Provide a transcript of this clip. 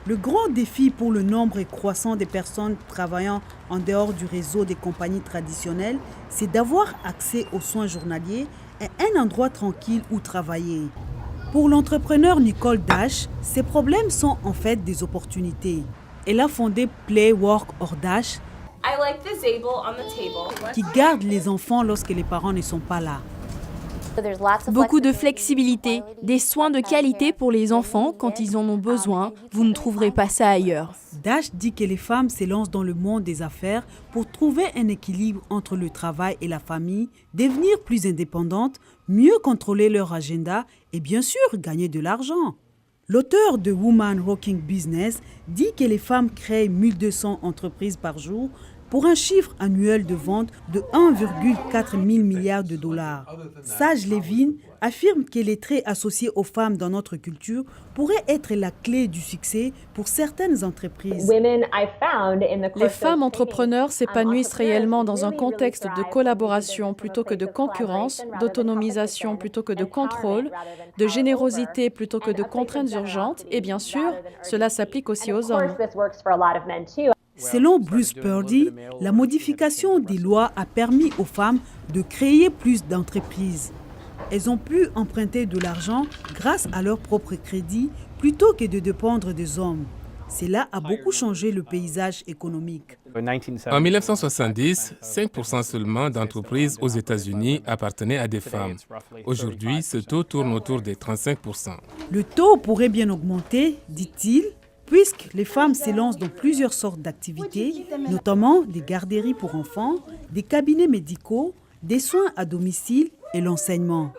Le grand défi pour le nombre croissant des personnes travaillant en dehors du réseau des compagnies traditionnelles, c'est d'avoir accès aux soins journaliers et un endroit tranquille où travailler. Pour l'entrepreneur Nicole Dash, ces problèmes sont en fait des opportunités. Elle a fondé Play Work or Dash, qui garde les enfants lorsque les parents ne sont pas là. Beaucoup de flexibilité, des soins de qualité pour les enfants quand ils en ont besoin. Vous ne trouverez pas ça ailleurs. Dash dit que les femmes s'élancent dans le monde des affaires pour trouver un équilibre entre le travail et la famille, devenir plus indépendantes, mieux contrôler leur agenda et bien sûr gagner de l'argent. L'auteur de Woman Rocking Business dit que les femmes créent 1200 entreprises par jour pour un chiffre annuel de vente de 1,4 milliard de dollars. Sage Levine affirme que les traits associés aux femmes dans notre culture pourraient être la clé du succès pour certaines entreprises. Les femmes entrepreneurs s'épanouissent réellement dans un contexte de collaboration plutôt que de concurrence, d'autonomisation plutôt que de contrôle, de générosité plutôt que de contraintes urgentes et bien sûr, cela s'applique aussi aux hommes. Selon Bruce Purdy, la modification des lois a permis aux femmes de créer plus d'entreprises. Elles ont pu emprunter de l'argent grâce à leur propre crédit plutôt que de dépendre des hommes. Cela a beaucoup changé le paysage économique. En 1970, 5% seulement d'entreprises aux États-Unis appartenaient à des femmes. Aujourd'hui, ce taux tourne autour des 35%. Le taux pourrait bien augmenter, dit-il, puisque les femmes s'élancent dans plusieurs sortes d'activités, notamment des garderies pour enfants, des cabinets médicaux, des soins à domicile et l'enseignement.